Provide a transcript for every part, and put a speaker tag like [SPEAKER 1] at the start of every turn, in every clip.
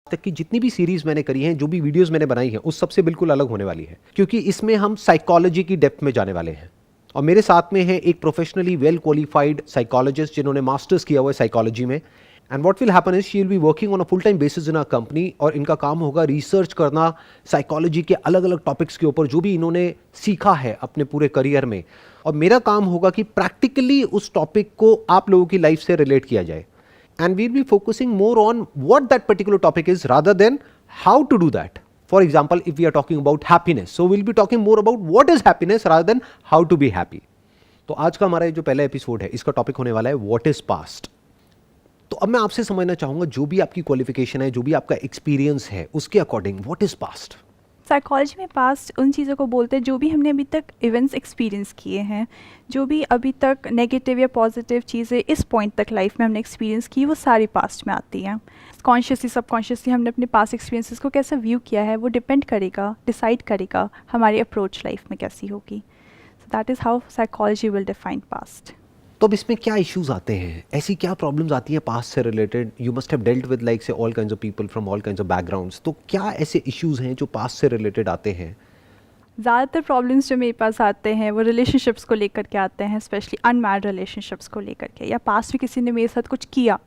[SPEAKER 1] तक की जितनी भी सीरीज मैंने करी हैं, जो भी वीडियोस मैंने बनाई हैं, उस सबसे बिल्कुल अलग होने वाली है, क्योंकि इसमें हम साइकोलॉजी की डेप्थ में जाने वाले हैं। और मेरे साथ में है एक प्रोफेशनली वेल क्वालिफाइड साइकोलॉजिस्ट जिन्होंने मास्टर्स किया हुआ है साइकोलॉजी में। And what will happen is she will be working on a full time basis in a company, और इनका काम होगा रिसर्च करना साइकोलॉजी के अलग अलग टॉपिक्स के ऊपर जो भी इन्होंने सीखा है अपने पूरे करियर में। और मेरा काम होगा कि प्रैक्टिकली उस टॉपिक को आप लोगों की लाइफ से रिलेट किया जाए, and we'll be focusing more on what that particular topic is rather than how to do that. For example, if we are talking about happiness, so we'll be talking more about what is happiness rather than how to be happy. तो आज का हमारा जो पहला episode है, इसका topic होने वाला है व्हाट इज पास्ट। तो अब मैं आपसे समझना चाहूंगा, जो भी आपकी क्वालिफिकेशन है, जो भी आपका एक्सपीरियंस है, उसके according what is past.
[SPEAKER 2] Psychology में पास्ट उन चीज़ों को बोलते हैं जो भी हमने अभी तक इवेंट्स एक्सपीरियंस किए हैं, जो भी अभी तक नेगेटिव या पॉजिटिव चीज़ें इस पॉइंट तक लाइफ में हमने एक्सपीरियंस की, वो सारी पास्ट में आती हैं। कॉन्शियसली सबकॉन्शियसली हमने अपने पास्ट एक्सपीरियंसेस को कैसे व्यू किया है, वो डिपेंड करेगा, डिसाइड करेगा हमारी अप्रोच लाइफ में कैसी होगी। So that is how psychology will define past.
[SPEAKER 1] तो अब इसमें क्या इश्यूज आते हैं, ऐसी क्या प्रॉब्लम्स आती हैं पास्ट से related? You must have dealt with like say all kinds of people from all kinds of backgrounds. तो क्या ऐसे इश्यूज हैं जो पास्ट से रिलेटेड आते हैं?
[SPEAKER 2] ज़्यादातर प्रॉब्लम्स जो मेरे पास आते हैं वो रिलेशनशिप्स को लेकर के आते हैं, स्पेशली अनमैरिड रिलेशनशिप्स को लेकर के, या पास्ट में किसी ने मेरे साथ कुछ किया,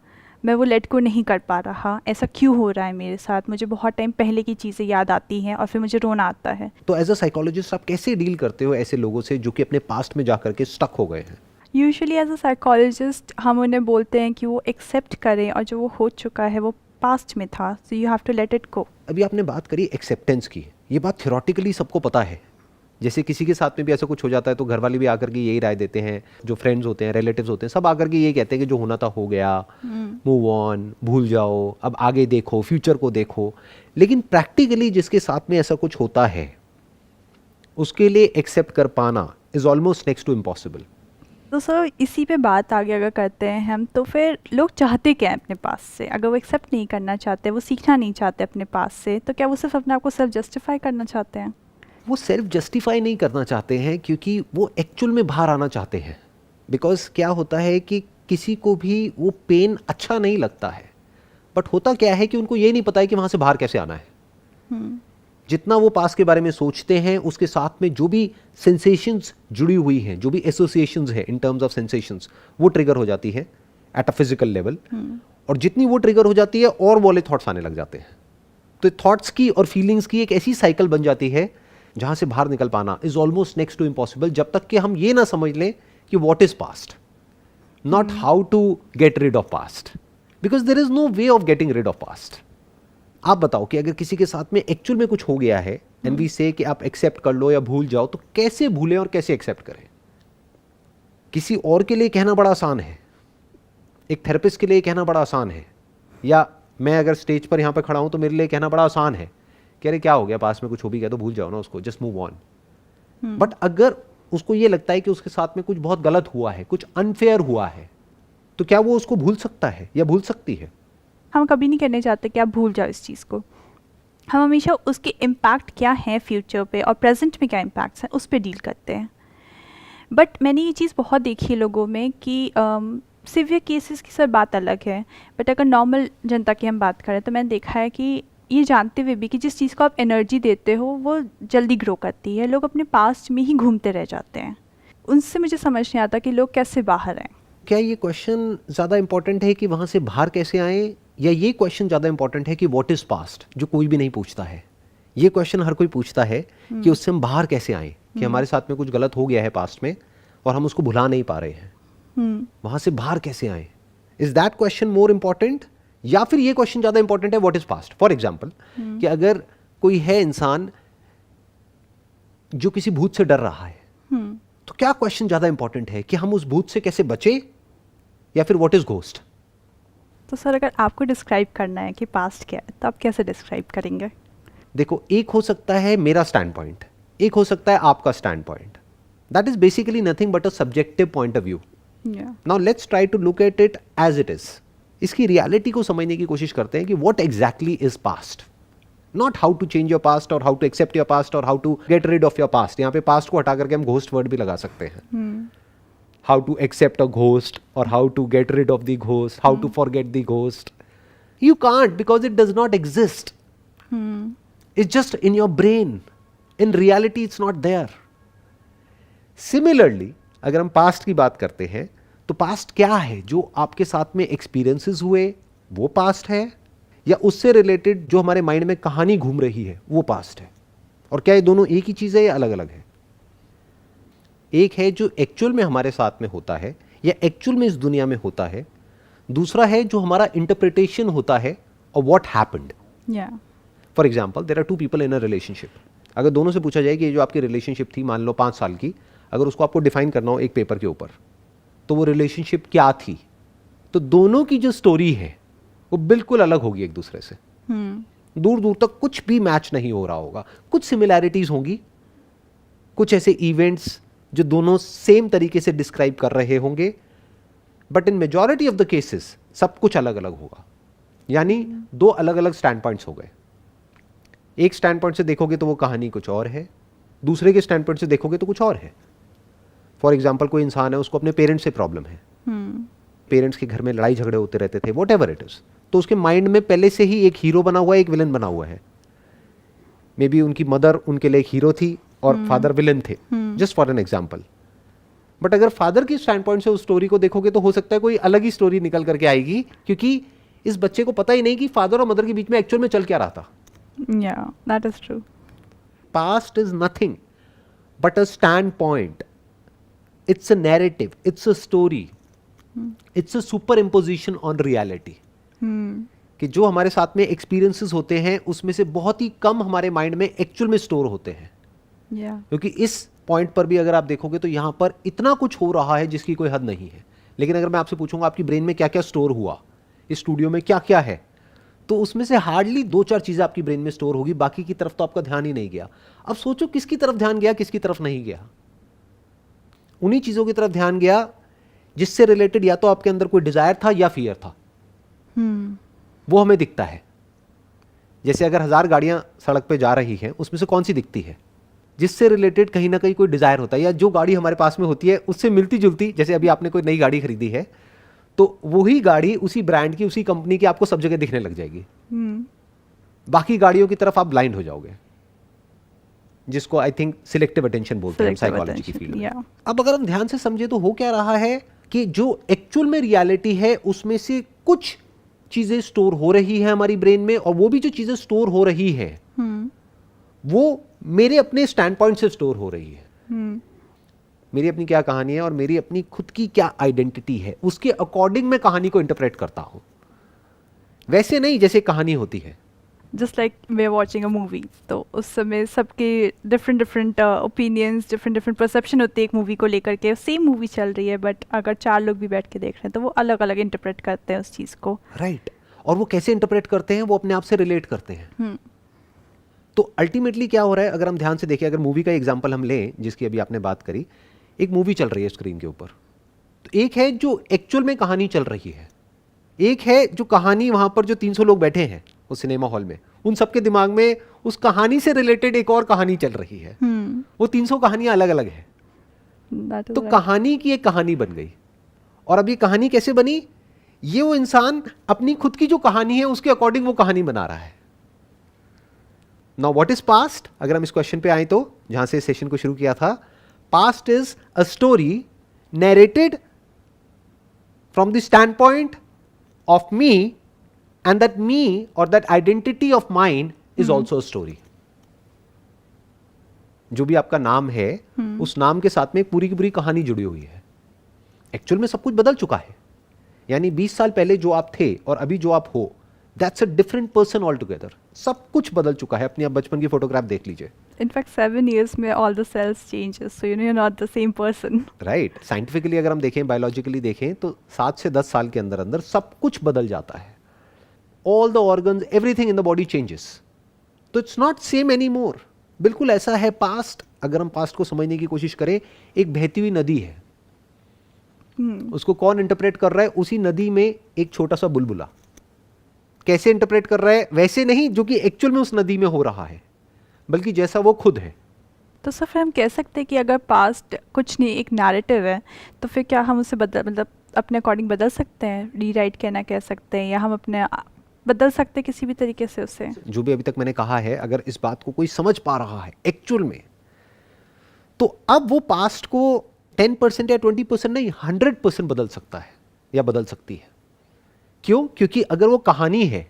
[SPEAKER 2] मैं वो लेट को नहीं कर पा रहा, ऐसा क्यों हो रहा है मेरे साथ, मुझे बहुत टाइम पहले की चीज़ें याद आती हैं और फिर मुझे रोना आता है।
[SPEAKER 1] तो एज अ साइकोलॉजिस्ट आप कैसे डील करते हो ऐसे लोगों से जो कि अपने पास्ट में जाकर के स्टक हो गए हैं?
[SPEAKER 2] यूजुअली एज अ साइकोलॉजिस्ट हम उन्हें बोलते हैं कि वो एक्सेप्ट करें, और जो वो हो चुका है वो पास्ट में था, so you have to let it go.
[SPEAKER 1] अभी आपने बात करी एक्सेप्टेंस की, ये बात थ्योरेटिकली सबको पता है। जैसे किसी के साथ में भी ऐसा कुछ हो जाता है तो घर वाले भी आकर के यही राय देते हैं, जो फ्रेंड्स होते हैं, रिलेटिव्स होते हैं, सब आकर के यही कहते हैं कि जो होना था हो गया, मूव ऑन, भूल जाओ, अब आगे देखो, फ्यूचर को देखो। लेकिन प्रैक्टिकली जिसके साथ में ऐसा कुछ होता है, उसके लिए एक्सेप्ट कर पाना is almost next to impossible.
[SPEAKER 2] तो सर इसी पे बात आगे अगर करते हैं हम, तो फिर लोग चाहते क्या है अपने पास से? अगर वो एक्सेप्ट नहीं करना चाहते, वो सीखना नहीं चाहते अपने पास से, तो क्या वो सिर्फ अपने आप को सेल्फ जस्टिफाई करना चाहते हैं?
[SPEAKER 1] वो सेल्फ जस्टिफाई नहीं करना चाहते हैं, क्योंकि वो एक्चुअल में बाहर आना चाहते हैं। बिकॉज क्या होता है कि किसी को भी वो पेन अच्छा नहीं लगता है, बट होता क्या है कि उनको ये नहीं पता है कि वहाँ से बाहर कैसे आना है। जितना वो पास के बारे में सोचते हैं, उसके साथ में जो भी सेंसेशंस जुड़ी हुई हैं, जो भी एसोसिएशंस है इन टर्म्स ऑफ सेंसेशंस, वो ट्रिगर हो जाती है एट अ फिजिकल लेवल। और जितनी वो ट्रिगर हो जाती है और वाले थॉट्स आने लग जाते हैं। तो थॉट्स की और फीलिंग्स की एक ऐसी साइकिल बन जाती है जहां से बाहर निकल पाना is almost next to impossible, जब तक कि हम ये ना समझ लें कि what is past, not how to get rid of past, because there is no way of getting rid of past. आप बताओ कि अगर किसी के साथ में एक्चुअल में कुछ हो गया है एंड वी से कि आप एक्सेप्ट कर लो या भूल जाओ, तो कैसे भूलें और कैसे एक्सेप्ट करें? किसी और के लिए कहना बड़ा आसान है, एक थेरेपिस्ट के लिए कहना बड़ा आसान है, या मैं अगर स्टेज पर यहां पर खड़ा हूं तो मेरे लिए कहना बड़ा आसान है कि अरे क्या हो गया, पास में कुछ हो भी गया तो भूल जाओ ना उसको, जस्ट मूव ऑन। बट अगर उसको ये लगता है कि उसके साथ में कुछ बहुत गलत हुआ है, कुछ अनफेयर हुआ है, तो क्या वो उसको भूल सकता है या भूल सकती है?
[SPEAKER 2] हम कभी नहीं कहने चाहते कि आप भूल जाओ इस चीज़ को। हम हमेशा उसके इम्पैक्ट क्या हैं फ्यूचर पे और प्रेजेंट में क्या इम्पैक्ट्स हैं, उस पर डील करते हैं। बट मैंने ये चीज़ बहुत देखी है लोगों में कि सिवियर केसेस की सर बात अलग है, बट अगर नॉर्मल जनता की हम बात करें तो मैंने देखा है कि ये जानते हुए भी कि जिस चीज़ को आप एनर्जी देते हो वो जल्दी ग्रो करती है, लोग अपने पास्ट में ही घूमते रह जाते हैं। उनसे मुझे समझ नहीं आता कि लोग कैसे बाहर आएँ।
[SPEAKER 1] क्या ये क्वेश्चन ज़्यादा इंपॉर्टेंट है कि वहाँ से बाहर कैसे आएँ, या ये क्वेश्चन ज़्यादा इंपॉर्टेंट है कि व्हाट इज़ पास्ट, जो कोई भी नहीं पूछता है? ये क्वेश्चन हर कोई पूछता है कि उससे हम बाहर कैसे आएँ, कि हमारे साथ में कुछ गलत हो गया है पास्ट में और हम उसको भुला नहीं पा रहे हैं, वहाँ से बाहर कैसे आएँ? Is that question more important, या फिर ये क्वेश्चन ज़्यादा इंपॉर्टेंट है what is past? For example कि अगर कोई है इंसान जो किसी भूत से डर रहा है, तो क्या क्वेश्चन ज़्यादा इंपॉर्टेंट है कि हम उस भूत से कैसे बचे, या फिर व्हाट इज़ घोस्ट?
[SPEAKER 2] तो सर अगर आपको डिस्क्राइब करना है कि पास्ट क्या है, तो आप कैसे डिस्क्राइब करेंगे?
[SPEAKER 1] देखो, एक हो सकता है मेरा स्टैंड पॉइंट, एक हो सकता है आपका stand point. That is basically nothing but a subjective point of view. Now let's try to look at it as it is. इसकी रियलिटी को समझने की कोशिश करते हैं कि what exactly is past, not how to change your past और how to accept your past और how to get rid of your past. यहाँ पे पास्ट को हटा करके हम घोस्ट वर्ड भी लगा सकते हैं। How to accept a ghost और how to get rid of the ghost, how to forget the ghost. You can't, because it does not exist. It's just in your brain. In reality, it's not there. Similarly, अगर हम past की बात करते हैं तो past क्या है? जो आपके साथ में एक्सपीरियंसेस हुए वो पास्ट है, या उससे रिलेटेड जो हमारे माइंड में कहानी घूम रही है वो पास्ट है? और क्या ये दोनों एक ही चीज है या अलग अलग है? एक है जो एक्चुअल में हमारे साथ में होता है या एक्चुअल में इस दुनिया में होता है, दूसरा है जो हमारा इंटरप्रिटेशन होता है और what happened. For example, there are two people in a relationship. अगर दोनों से पूछा जाए कि ये जो आपकी रिलेशनशिप थी, मान लो 5 साल की, अगर उसको आपको डिफाइन करना हो एक पेपर के ऊपर, तो वो रिलेशनशिप क्या थी? तो दोनों की जो स्टोरी है वो बिल्कुल अलग होगी एक दूसरे से. दूर दूर तक कुछ भी मैच नहीं हो रहा होगा. कुछ सिमिलैरिटीज होंगी, कुछ ऐसे इवेंट्स जो दोनों सेम तरीके से डिस्क्राइब कर रहे होंगे, but in majority of the cases सब कुछ अलग अलग होगा. यानी दो अलग अलग स्टैंड पॉइंट्स हो गए. एक स्टैंड पॉइंट से देखोगे तो वो कहानी कुछ और है, दूसरे के स्टैंड पॉइंट से देखोगे तो कुछ और है. फॉर एग्जाम्पल, कोई इंसान है, उसको अपने पेरेंट्स से प्रॉब्लम है, पेरेंट्स के घर में लड़ाई झगड़े होते रहते थे, वॉट एवर इट इज, तो उसके माइंड में पहले से ही एक हीरो बना हुआ है, एक विलन बना हुआ है. मे बी उनकी मदर उनके लिए एक हीरो थी और फादर विलन थे, just for an example. But अगर फादर की स्टैंड पॉइंट से उस स्टोरी को देखोगे तो हो सकता है कोई अलग ही स्टोरी निकल करके आएगी, क्योंकि इस बच्चे को पता ही नहीं कि फादर और मदर के बीच में एक्चुअल में चल क्या रहा था.
[SPEAKER 2] Yeah, that is true.
[SPEAKER 1] Past is nothing but a standpoint. It's a narrative. It's a story. It's a superimposition on reality. कि जो हमारे साथ में एक्सपीरियंसेस होते हैं उसमें से बहुत ही कम हमारे माइंड में एक्चुअल में स्टोर होते हैं. क्योंकि इस पॉइंट पर भी अगर आप देखोगे तो यहाँ पर इतना कुछ हो रहा है जिसकी कोई हद नहीं है. लेकिन अगर मैं आपसे पूछूंगा आपकी ब्रेन में क्या क्या स्टोर हुआ, इस स्टूडियो में क्या क्या है, तो उसमें से हार्डली 2-4 चीजें आपकी ब्रेन में स्टोर होगी, बाकी की तरफ तो आपका ध्यान ही नहीं गया. अब सोचो किसकी तरफ ध्यान गया, किसकी तरफ नहीं गया. उन्हीं चीजों की तरफ ध्यान गया जिससे रिलेटेड या तो आपके अंदर कोई डिजायर था या फियर था. वो हमें दिखता है. जैसे अगर 1000 गाड़ियां सड़क पे जा रही हैं, उसमें से कौन सी दिखती है जिससे रिलेटेड कहीं ना कहीं कोई डिजायर होता है, या जो गाड़ी हमारे पास में होती है उससे मिलती जुलती. जैसे अभी आपने कोई नई गाड़ी खरीदी है तो वही गाड़ी उसी ब्रांड की, उसी कंपनी की आपको सब जगह दिखने लग जाएगी. बाकी गाड़ियों की तरफ आप ब्लाइंड हो जाओगे, जिसको आई थिंक सिलेक्टिव अटेंशन बोलते हैं साइकोलॉजी की फील्ड में. अब अगर हम ध्यान से समझे तो हो क्या रहा है कि जो एक्चुअल में रियलिटी है उसमें से कुछ चीजें स्टोर हो रही है हमारी ब्रेन में, और वो भी जो चीजें स्टोर हो रही है वो मेरे अपने स्टैंड पॉइंट से स्टोर हो रही है. मेरी अपनी क्या कहानी है और मेरी अपनी खुद की क्या आइडेंटिटी है, उसके अकॉर्डिंग मैं कहानी को इंटरप्रेट करता हूं. वैसे नहीं जैसे कहानी होती है.
[SPEAKER 2] Just like way watching a movie, तो उस समय सबके डिफरेंट ओपिनियंस, डिफरेंट परसेप्शन होते हैं एक मूवी को लेकर के. सेम मूवी चल रही है बट अगर 4 लोग भी बैठ के देख रहे हैं तो वो अलग अलग इंटरप्रेट करते हैं उस चीज़ को.
[SPEAKER 1] राइट. और वो कैसे इंटरप्रेट करते हैं, वो अपने आप से रिलेट करते हैं. तो अल्टीमेटली क्या हो रहा है, अगर हम ध्यान से देखें, अगर मूवी का एग्जाम्पल हम लें जिसकी अभी आपने बात करी, एक मूवी चल रही है स्क्रीन के ऊपर, तो एक है जो एक्चुअल में कहानी चल रही है, एक है जो कहानी वहां पर जो 300 लोग बैठे हैं उस सिनेमा हॉल में, उन सबके दिमाग में उस कहानी से रिलेटेड एक और कहानी चल रही है. वो 300 कहानियां अलग अलग है. तो कहानी की एक कहानी बन गई. और अब ये कहानी कैसे बनी, ये वो इंसान अपनी खुद की जो कहानी है उसके अकॉर्डिंग वो कहानी बना रहा है. नाउ व्हाट इज पास्ट, अगर हम इस क्वेश्चन पे आए तो जहां से सेशन को शुरू किया था, past is a story narrated from the stand point of me, and that me or that identity of mine is also a story. जो भी आपका नाम है उस नाम के साथ में एक पूरी की पूरी कहानी जुड़ी हुई है. एक्चुअल में सब कुछ बदल चुका है. यानी 20 साल पहले जो आप थे और अभी जो आप हो, that's a different person all together. सब कुछ बदल चुका है. अपनी आप बचपन की फोटोग्राफ देख लीजिए.
[SPEAKER 2] इनफैक्ट 7 years में all the cells changes, so you not the same person.
[SPEAKER 1] Right. Scientifically अगर हम देखें, बायोलॉजिकली देखें, तो 7 से 10 साल के अंदर अंदर सब कुछ बदल जाता है. All the organs, everything in the body changes. तो it's not same anymore. बिल्कुल ऐसा है पास्ट. अगर हम पास्ट को समझने की कोशिश करें, एक बहती हुई नदी है. उसको कौन इंटरप्रेट कर रहा है, उसी नदी में एक छोटा सा बुलबुला. कैसे इंटरप्रेट कर रहा है, वैसे नहीं जो कि एक्चुअल में उस नदी में हो रहा है, बल्कि जैसा वो खुद है.
[SPEAKER 2] तो सर फिर हम कह सकते हैं कि अगर पास्ट कुछ नहीं, एक नैरेटिव है, तो फिर क्या हम उसे मतलब अपने अकॉर्डिंग बदल सकते हैं, रीराइट कहना कह सकते हैं, या हम अपने बदल सकते किसी भी तरीके से उसे।
[SPEAKER 1] जो भी अभी तक मैंने कहा है, अगर इस बात को कोई समझ पा रहा है एक्चुअल में, तो अब वो पास्ट को 10% या 20% नहीं 100% बदल सकता है या बदल सकती है। क्यों? क्योंकि अगर वो कहानी है,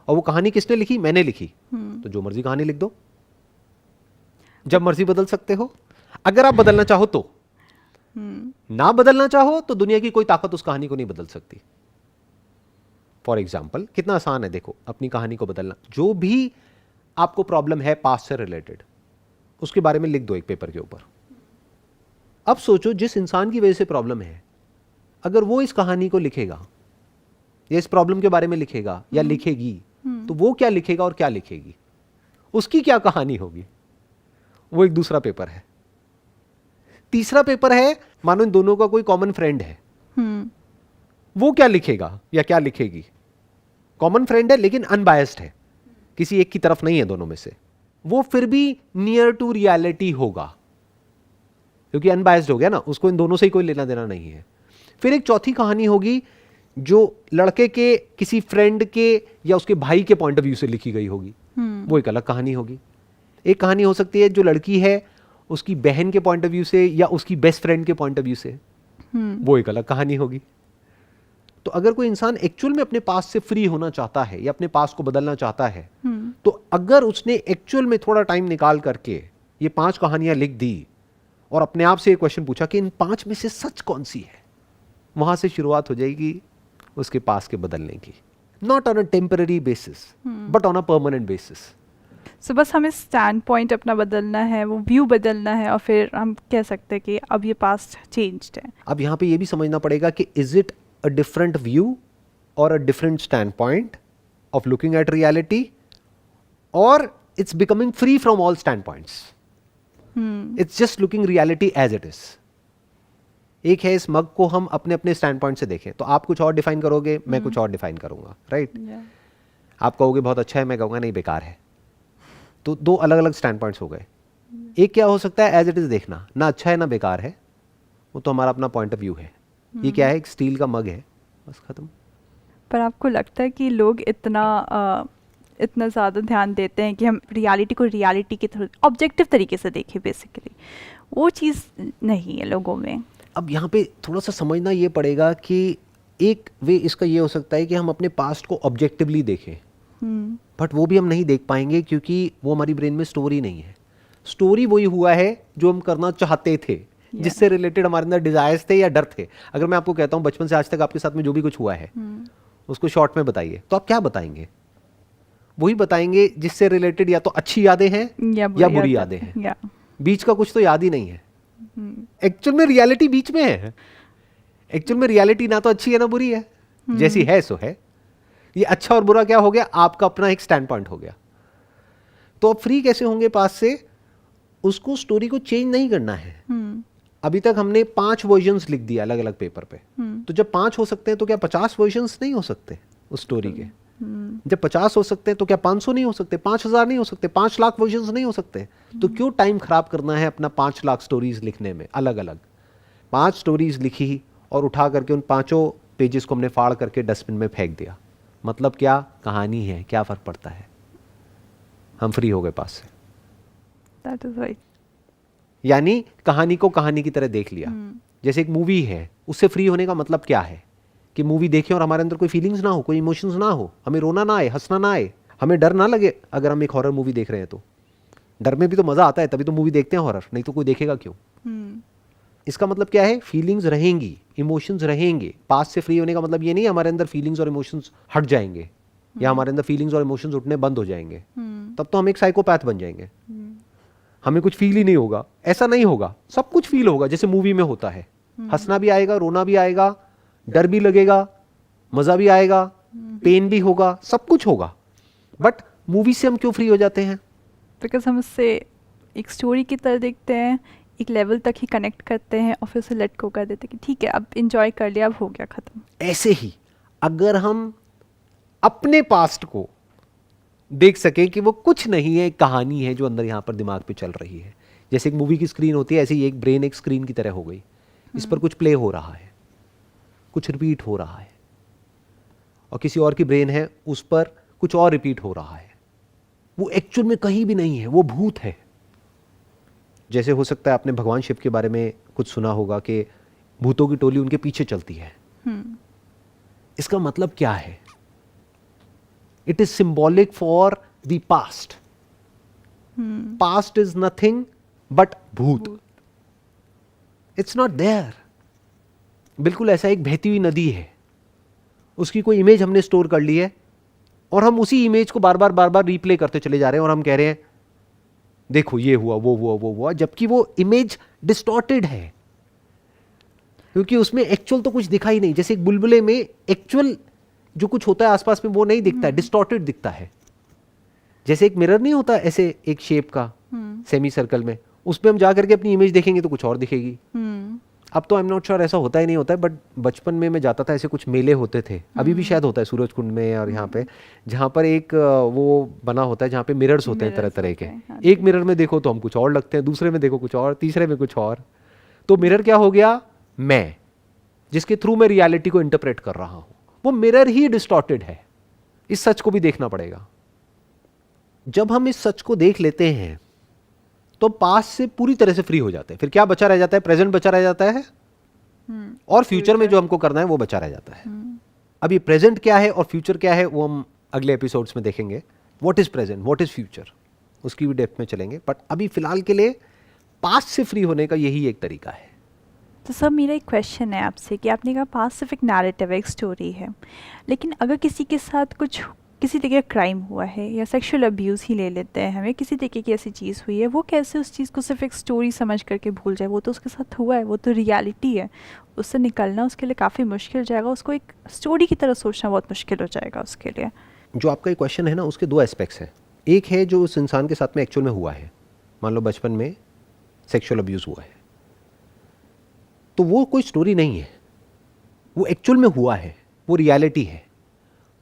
[SPEAKER 1] और वो कहानी किसने लिखी? मैंने लिखी, तो जो मर्जी कहानी लिख दो, जब मर्जी बदल सकते हो। अगर आप बदलना चाहो तो, ना बदलना चाहो तो दुनिया की कोई ताकत उस कहानी को नहीं बदल सकती। फॉर एग्जाम्पल, कितना आसान है देखो अपनी कहानी को बदलना। जो भी आपको प्रॉब्लम है पास्ट से रिलेटेड, उसके बारे में लिख दो एक पेपर के ऊपर। अब सोचो, जिस इंसान की वजह से प्रॉब्लम है, अगर वो इस कहानी को लिखेगा या इस प्रॉब्लम के बारे में लिखेगा या लिखेगी, तो वो क्या लिखेगा और क्या लिखेगी, उसकी क्या कहानी होगी, वो एक दूसरा पेपर है। तीसरा पेपर है, मानो इन दोनों का कोई कॉमन फ्रेंड है, वो क्या लिखेगा या क्या लिखेगी। कॉमन फ्रेंड है लेकिन अनबायस्ड है, किसी एक की तरफ नहीं है दोनों में से, वो फिर भी नियर टू रियलिटी होगा क्योंकि अनबायस्ड हो गया ना, उसको इन दोनों से ही कोई लेना देना नहीं है। फिर एक चौथी कहानी होगी जो लड़के के किसी फ्रेंड के या उसके भाई के पॉइंट ऑफ व्यू से लिखी गई होगी, वो एक अलग कहानी होगी। एक कहानी हो सकती है जो लड़की है उसकी बहन के पॉइंट ऑफ व्यू से या उसकी बेस्ट फ्रेंड के पॉइंट ऑफ व्यू से, वो एक अलग कहानी होगी। तो अगर कोई इंसान एक्चुअल में अपने पास से फ्री होना चाहता है या अपने पास को बदलना चाहता है, तो अगर उसने एक्चुअल में थोड़ा टाइम निकाल करके ये 5 कहानियां लिख दी और अपने आप से एक क्वेश्चन पूछा कि इन 5 में से सच कौन सी है, वहां से शुरुआत हो जाएगी उसके पास के बदलने की। Not on a temporary basis but on a permanent basis.
[SPEAKER 2] So बस हमें स्टैंड पॉइंट अपना बदलना है, वो व्यू बदलना है, और फिर हम कह सकते हैं कि अब ये पास्ट चेंज्ड है।
[SPEAKER 1] अब यहाँ पे ये भी समझना पड़ेगा कि is it a different view और a different stand point of looking at reality, और it's becoming free from all stand points. It's just looking reality as it is. एक है इस मग को हम अपने अपने स्टैंड पॉइंट से देखें, तो आप कुछ और डिफाइन करोगे, मैं कुछ और डिफाइन करूंगा, राइट? आप कहोगे बहुत अच्छा है, मैं कहूंगा नहीं बेकार है। तो 2 अलग अलग स्टैंड पॉइंट्स हो गए। एक क्या हो सकता है, एज इट इज देखना, ना अच्छा है ना बेकार है, वो तो हमारा अपना पॉइंट ऑफ व्यू है। ये क्या है, एक स्टील का मग है, बस खत्म।
[SPEAKER 2] पर आपको लगता है कि लोग इतना ज़्यादा ध्यान देते हैं कि हम रियलिटी को रियलिटी के थ्रू ऑब्जेक्टिव तरीके से देखें, बेसिकली वो चीज़ नहीं है लोगों में।
[SPEAKER 1] अब यहाँ पे थोड़ा सा समझना ये पड़ेगा कि एक वे इसका ये हो सकता है कि हम अपने पास्ट को ऑब्जेक्टिवली देखें, बट वो भी हम नहीं देख पाएंगे क्योंकि वो हमारी ब्रेन में स्टोरी नहीं है। स्टोरी वही हुआ है जो हम करना चाहते थे, जिससे रिलेटेड हमारे अंदर डिजायर्स थे या डर थे। अगर मैं आपको कहता हूँ बचपन से आज तक आपके साथ में जो भी कुछ हुआ है उसको शॉर्ट में बताइए, तो आप क्या बताएंगे? वही बताएंगे जिससे रिलेटेड या तो अच्छी यादें हैं या बुरी यादें हैं। बीच का कुछ तो याद ही नहीं है। एक्चुअल में रियलिटी बीच में है। एक्चुअल में रियलिटी ना तो अच्छी है ना बुरी है, जैसी है सो है। ये अच्छा और बुरा क्या हो गया, आपका अपना एक स्टैंड पॉइंट हो गया। तो अब फ्री कैसे होंगे पास से? उसको स्टोरी को चेंज नहीं करना है। अभी तक हमने 5 वर्जन्स लिख दिया अलग अलग पेपर पे, तो जब 5 हो सकते हैं तो क्या 50 वर्जन्स नहीं हो सकते उस स्टोरी के? जब 50 हो सकते हैं तो क्या 500 नहीं हो सकते, 5000 नहीं हो सकते, 5 लाख वर्जन्स नहीं हो सकते? तो क्यों टाइम खराब करना है अपना 5 लाख स्टोरीज लिखने में? अलग अलग 5 स्टोरीज लिखी और उठा करके उन 5 पेजेस को हमने फाड़ करके डस्टबिन में फेंक दिया। मतलब क्या, कहानी है, क्या फर्क पड़ता है? हम फ्री हो गए पास से।
[SPEAKER 2] That is right.
[SPEAKER 1] यानी कहानी को कहानी की तरह देख लिया। जैसे एक मूवी है, उससे फ्री होने का मतलब क्या है कि मूवी देखें और हमारे अंदर कोई फीलिंग्स ना हो, कोई इमोशंस ना हो, हमें रोना ना आए, हंसना ना आए, हमें डर ना लगे। अगर हम एक हॉरर मूवी देख रहे हैं तो डर में भी तो मजा आता है, तभी तो मूवी देखते हैं हॉरर, नहीं तो कोई देखेगा क्यों? इसका मतलब क्या है, फीलिंग्स रहेंगी, इमोशंस रहेंगे। पास्ट से फ्री होने का मतलब ये नहीं हमारे अंदर फीलिंग्स और इमोशंस हट जाएंगे या हमारे अंदर फीलिंग्स और इमोशंस उठने बंद हो जाएंगे। तब तो हम एक साइकोपैथ बन जाएंगे, हमें कुछ फील ही नहीं होगा। ऐसा नहीं होगा, सब कुछ फील होगा जैसे मूवी में होता है। हंसना भी आएगा, रोना भी आएगा, डर भी लगेगा, मजा भी आएगा, पेन भी होगा, सब कुछ होगा। बट मूवी से हम क्यों फ्री हो जाते हैं?
[SPEAKER 2] बिकॉज हम उससे एक स्टोरी की तरह देखते हैं, एक लेवल तक ही कनेक्ट करते हैं और फिर उसे लेट गो कर देते हैं कि ठीक है अब इंजॉय कर लिया, अब हो गया खत्म।
[SPEAKER 1] ऐसे ही अगर हम अपने पास्ट को देख सके कि वो कुछ नहीं है, एक कहानी है जो अंदर यहाँ पर दिमाग पे चल रही है। जैसे एक मूवी की स्क्रीन होती है, ऐसे ही एक ब्रेन एक स्क्रीन की तरह हो गई। इस पर कुछ प्ले हो रहा है, कुछ रिपीट हो रहा है, और किसी और की ब्रेन है, उस पर कुछ और रिपीट हो रहा है, वो एक्चुअल में कहीं भी नहीं है, वो भूत है। जैसे हो सकता है आपने भगवान शिव के बारे में कुछ सुना होगा कि भूतों की टोली उनके पीछे चलती है। इसका मतलब क्या है? It is symbolic for the past. Past is nothing but भूत। It's not there. बिल्कुल ऐसा एक बहती हुई नदी है, उसकी कोई इमेज हमने स्टोर कर ली है और हम उसी इमेज को बार बार रिप्ले करते चले जा रहे हैं और हम कह रहे हैं देखो ये हुआ, वो हुआ, वो हुआ, जबकि वो इमेज डिस्टॉर्टेड है, क्योंकि उसमें एक्चुअल तो कुछ दिखा ही नहीं। जैसे एक बुलबुले में एक्चुअल जो कुछ होता है आसपास में वो नहीं दिखता है, डिस्टॉर्टेड दिखता है। जैसे एक मिरर नहीं होता ऐसे एक शेप का सेमी सर्कल में, उसमें हम जा करके अपनी इमेज देखेंगे तो कुछ और दिखेगी। अब तो आई एम नॉट श्योर ऐसा होता ही नहीं होता है, बट बचपन में मैं जाता था, ऐसे कुछ मेले होते थे, अभी भी शायद होता है सूरज कुंड में और यहाँ पे, जहाँ पर एक वो बना होता है जहाँ पे मिरर्स होते हैं तरह तरह के। एक मिरर में देखो तो हम कुछ और लगते हैं, दूसरे में देखो कुछ और, तीसरे में कुछ और। तो मिरर क्या हो गया? मैं, जिसके थ्रू मैं रियलिटी को इंटरप्रेट कर रहा हूं, वो मिरर ही डिस्टॉर्टेड है। इस सच को भी देखना पड़ेगा। जब हम इस सच को देख लेते हैं तो पास्ट से पूरी तरह से फ्री हो जाते हैं। फिर क्या बचा रह जाता है? प्रेजेंट बचा रह जाता है और फ्यूचर में जो हमको करना है वो बचा रह जाता है। अब ये प्रेजेंट क्या है और फ्यूचर क्या है वो हम अगले एपिसोड्स में देखेंगे। What is present, what is future, उसकी भी डेप्थ में चलेंगे। बट अभी फिलहाल के लिए पास्ट से फ्री होने का यही एक तरीका है।
[SPEAKER 2] तो सर मेरा एक क्वेश्चन है आपसे कि आपने कहा पास्ट सिर्फ एक नैरेटिव है, एक स्टोरी है, लेकिन अगर किसी के साथ कुछ किसी तरीके का क्राइम हुआ है या सेक्सुअल अब्यूज़ ही ले लेते हैं, हमें किसी तरीके की ऐसी चीज़ हुई है, वो कैसे उस चीज़ को सिर्फ एक स्टोरी समझ करके भूल जाए? वो तो उसके साथ हुआ है, वो तो रियलिटी है, उससे निकलना उसके लिए काफ़ी मुश्किल हो जाएगा, उसको एक स्टोरी की तरह सोचना बहुत मुश्किल हो जाएगा उसके लिए।
[SPEAKER 1] जो आपका ये क्वेश्चन है ना, उसके दो एस्पेक्ट्स हैं। एक है जो उस इंसान के साथ में एक्चुअल में हुआ है, मान लो बचपन में सेक्सुअल अब्यूज़ हुआ है, तो वो कोई स्टोरी नहीं है, वो एक्चुअल में हुआ है, वो रियलिटी है।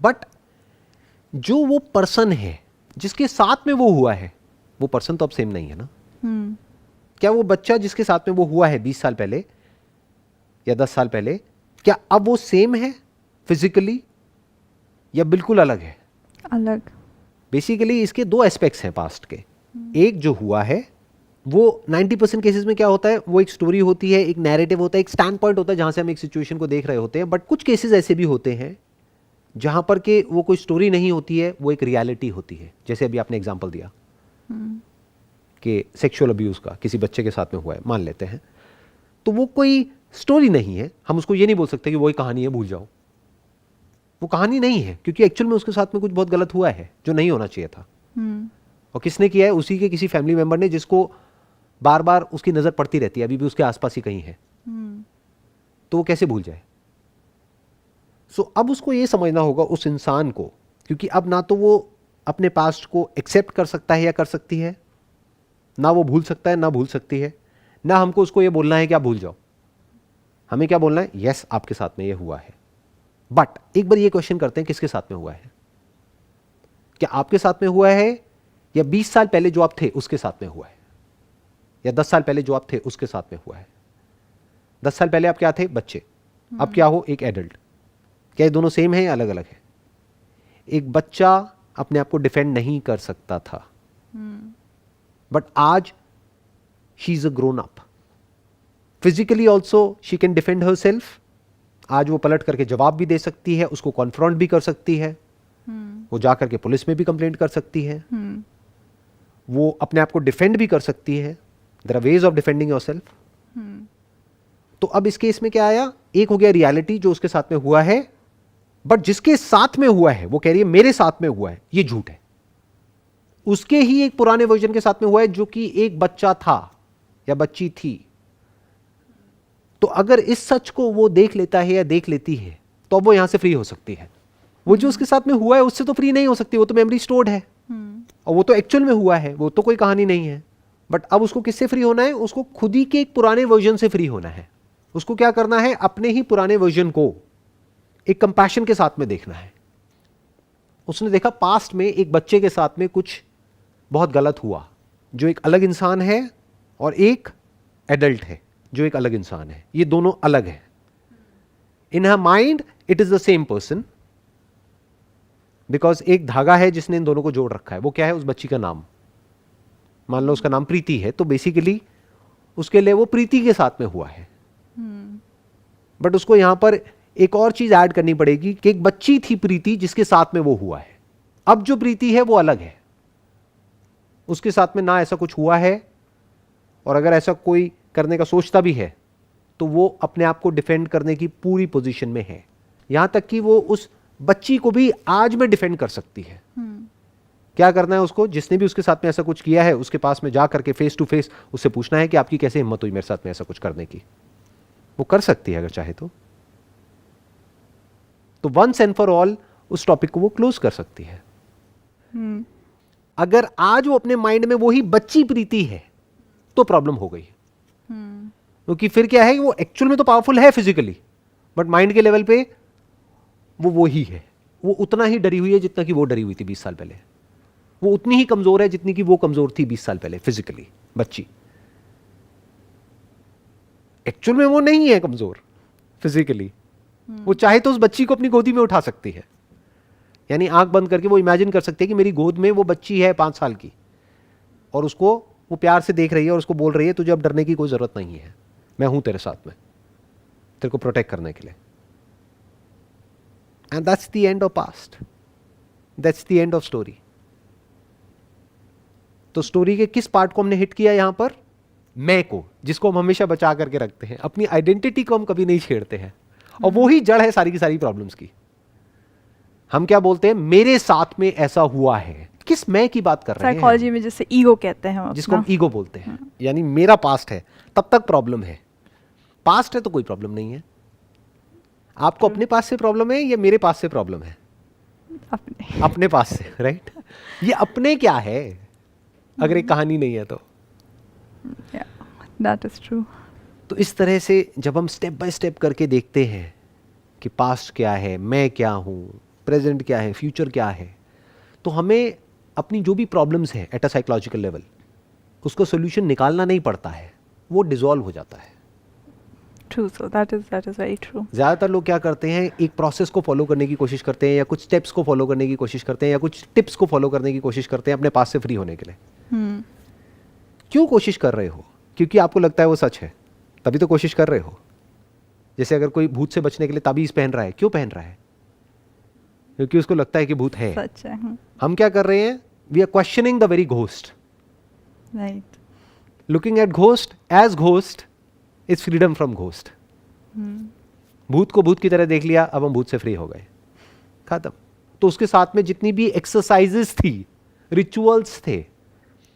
[SPEAKER 1] बट जो वो पर्सन है जिसके साथ में वो हुआ है, वो पर्सन तो अब सेम नहीं है ना। क्या वो बच्चा जिसके साथ में वो हुआ है 20 साल पहले या 10 साल पहले, क्या अब वो सेम है फिजिकली या बिल्कुल अलग है?
[SPEAKER 2] अलग।
[SPEAKER 1] बेसिकली इसके दो एस्पेक्ट्स हैं पास्ट के। एक जो हुआ है वो 90% केसेस में क्या होता है, वो एक स्टोरी होती है, एक नैरेटिव होता है, एक स्टैंड पॉइंट होता है जहां से हम एक सिचुएशन को देख रहे होते हैं। बट कुछ केसेस ऐसे भी होते हैं जहां पर के वो कोई स्टोरी नहीं होती है, वो एक रियलिटी होती है। जैसे अभी आपने एग्जांपल दिया कि सेक्सुअल अब्यूज का किसी बच्चे के साथ में हुआ है, मान लेते हैं, तो वो कोई स्टोरी नहीं है। हम उसको ये नहीं बोल सकते कि वही कहानी है, भूल जाओ। वो कहानी नहीं है, क्योंकि एक्चुअल में उसके साथ में कुछ बहुत गलत हुआ है जो नहीं होना चाहिए था। और किसने किया है? उसी के किसी फैमिली मेंबर ने, जिसको बार बार उसकी नजर पड़ती रहती है, अभी भी उसके आसपास ही कहीं है। तो वो कैसे भूल जाए? सो अब उसको ये समझना होगा उस इंसान को, क्योंकि अब ना तो वो अपने पास्ट को एक्सेप्ट कर सकता है या कर सकती है, ना वो भूल सकता है ना भूल सकती है, ना हमको उसको ये बोलना है कि आप भूल जाओ। हमें क्या बोलना है? यस, आपके साथ में ये हुआ है। बट एक बार ये क्वेश्चन करते हैं, किसके साथ में हुआ है? क्या आपके साथ में हुआ है, या 20 साल पहले जो आप थे उसके साथ में हुआ है, या 10 साल पहले जो आप थे उसके साथ में हुआ है? 10 साल पहले आप क्या थे? बच्चे। अब क्या हो? एक एडल्ट। क्या ये दोनों सेम है या अलग अलग है? एक बच्चा अपने आप को डिफेंड नहीं कर सकता था, बट आज she is a grown up, physically also she can defend her self. आज वो पलट करके जवाब भी दे सकती है, उसको कॉन्फ्रंट भी कर सकती है, वो जा करके पुलिस में भी कंप्लेंट कर सकती है, वो अपने आप को डिफेंड भी कर सकती है। There are ways of defending yourself. तो अब इस केस में क्या आया? एक हो गया रियलिटी जो उसके साथ में हुआ है, बट जिसके साथ में हुआ है वो कह रही है मेरे साथ में हुआ है, ये झूठ है। उसके ही एक पुराने वर्जन के साथ में हुआ है जो कि एक बच्चा था या बच्ची थी। तो अगर इस सच को वो देख लेता है या देख लेती है, तो अब वो यहां से फ्री हो सकती है। वो जो उसके साथ में हुआ है उससे तो फ्री नहीं हो सकती, वो तो मेमोरी स्टोर्ड है और वो तो एक्चुअल में हुआ है, वो तो कोई कहानी नहीं है। बट अब उसको किससे फ्री होना है? उसको खुद ही के एक पुराने वर्जन से फ्री होना है। उसको क्या करना है? अपने ही पुराने वर्जन को एक कंपैशन के साथ में देखना है। उसने देखा पास्ट में एक बच्चे के साथ में कुछ बहुत गलत हुआ, जो एक अलग इंसान है, और एक एडल्ट है जो एक अलग इंसान है। ये दोनों अलग है। In her mind it is the same person, because एक धागा है जिसने इन दोनों को जोड़ रखा है, वो क्या है? उस बच्ची का नाम। मान लो उसका नाम प्रीति है, तो बेसिकली उसके लिए वो प्रीति के साथ में हुआ है। बट उसको यहां पर एक और चीज ऐड करनी पड़ेगी कि एक बच्ची थी प्रीति जिसके साथ में वो हुआ है। अब जो प्रीति है वो अलग है, उसके साथ में ना ऐसा कुछ हुआ है, और अगर ऐसा कोई करने का सोचता भी है तो वो अपने आप को डिफेंड करने की पूरी पोजीशन में है, यहां तक कि वो उस बच्ची को भी आज में डिफेंड कर सकती है। क्या करना है उसको? जिसने भी उसके साथ में ऐसा कुछ किया है उसके पास में जा करके फेस टू फेस उससे पूछना है कि आपकी कैसे हिम्मत हुई मेरे साथ में ऐसा कुछ करने की। वो कर सकती है अगर चाहे तो वंस एंड फॉर ऑल उस टॉपिक को वो क्लोज कर सकती है। अगर आज वो अपने माइंड में वही बच्ची प्रीति है तो प्रॉब्लम हो गई, क्योंकि फिर क्या है, वो एक्चुअल में तो पावरफुल है फिजिकली, बट माइंड के लेवल पे वो ही है। वो उतना ही डरी हुई है जितना कि वो डरी हुई थी 20 साल पहले। वो उतनी ही कमजोर है जितनी कि वो कमजोर थी 20 साल पहले फिजिकली। बच्ची एक्चुअल में वो नहीं है कमजोर फिजिकली, वो चाहे तो उस बच्ची को अपनी गोदी में उठा सकती है। यानी आंख बंद करके वो इमेजिन कर सकती है कि मेरी गोद में वो बच्ची है 5 साल की, और उसको वो प्यार से देख रही है और उसको बोल रही है तुझे अब डरने की कोई जरूरत नहीं है, मैं हूं तेरे साथ में, तेरे को प्रोटेक्ट करने के लिए। And that's the end of past, that's the end of story. तो स्टोरी के किस पार्ट को हमने हिट किया यहां पर? मैं को, जिसको हम हमेशा बचा करके रखते हैं। अपनी आइडेंटिटी को हम कभी नहीं छेड़ते हैं, और वो ही जड़ है सारी की सारी प्रॉब्लम्स की। हम क्या बोलते हैं? मेरे साथ में ऐसा हुआ है। किस मैं की बात कर रहे हैं?
[SPEAKER 2] साइकोलॉजी में जिसे ईगो कहते हैं,
[SPEAKER 1] जिसको हम ईगो बोलते हैं। यानी मेरा पास्ट है तब तक प्रॉब्लम है, पास्ट है तो कोई प्रॉब्लम नहीं है। आपको अपने पास से प्रॉब्लम है या मेरे पास से प्रॉब्लम है? अपने पास से, राइट? ये अपने क्या है अगर एक कहानी नहीं है तो?
[SPEAKER 2] That is true.
[SPEAKER 1] तो इस तरह से जब हम स्टेप बाय स्टेप करके देखते हैं कि पास्ट क्या है, मैं क्या हूं, प्रेजेंट क्या है, फ्यूचर क्या है, तो हमें अपनी जो भी प्रॉब्लम्स हैं एट अ साइकोलॉजिकल लेवल उसको सोल्यूशन निकालना नहीं पड़ता है, वो डिसॉल्व हो जाता है।
[SPEAKER 2] True, so that is very true.
[SPEAKER 1] ज़्यादातर लोग क्या करते हैं, एक प्रोसेस को फॉलो करने की कोशिश करते हैं, या कुछ स्टेप्स को फॉलो करने की कोशिश करते हैं, या कुछ टिप्स को फॉलो करने की कोशिश करते हैं अपने पास से फ्री होने के लिए। क्यों कोशिश कर रहे हो? क्योंकि आपको लगता है वो सच है, तभी तो कोशिश कर रहे हो। जैसे अगर कोई भूत से बचने के लिए ताबीज पहन रहा है, क्यों पहन रहा है? क्योंकि उसको लगता है कि भूत है।
[SPEAKER 2] सच है।
[SPEAKER 1] हम क्या कर रहे हैं? We are questioning the very ghost.
[SPEAKER 2] Right.
[SPEAKER 1] Looking at ghost as ghost is freedom from ghost. भूत को भूत की तरह देख लिया, अब हम भूत से फ्री हो गए, खत्म। तो उसके साथ में जितनी भी एक्सरसाइजेस थी, रिचुअल्स थे,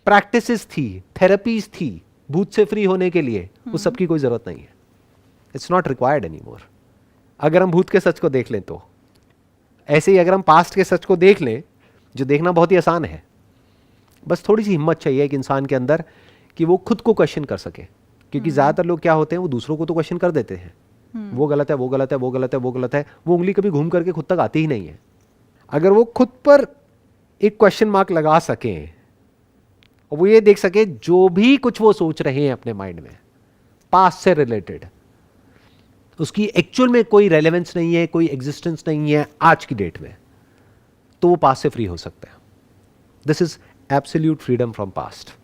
[SPEAKER 1] प्रैक्टिसेस थी, थेरेपीज थी भूत से फ्री होने के लिए, उस सब की कोई जरूरत नहीं है। It's not required any more. अगर हम भूत के सच को देख लें तो, ऐसे ही अगर हम पास्ट के सच को देख लें, जो देखना बहुत ही आसान है, बस थोड़ी सी हिम्मत चाहिए एक इंसान के अंदर कि वो खुद को क्वेश्चन कर सके। क्योंकि ज्यादातर लोग क्या होते हैं, वो दूसरों को तो क्वेश्चन कर देते हैं, वो गलत है, वो गलत है, वो गलत है, वो गलत है, वो उंगली कभी घूम करके खुद तक आती ही नहीं है। अगर वो खुद पर एक क्वेश्चन मार्क लगा सके और वो ये देख सके जो भी कुछ वो सोच रहे हैं अपने माइंड में पास्ट से रिलेटेड, उसकी एक्चुअल में कोई रेलेवेंस नहीं है, कोई एग्जिस्टेंस नहीं है आज की डेट में, तो वो पास्ट से फ्री हो सकता है। This is absolute freedom from past.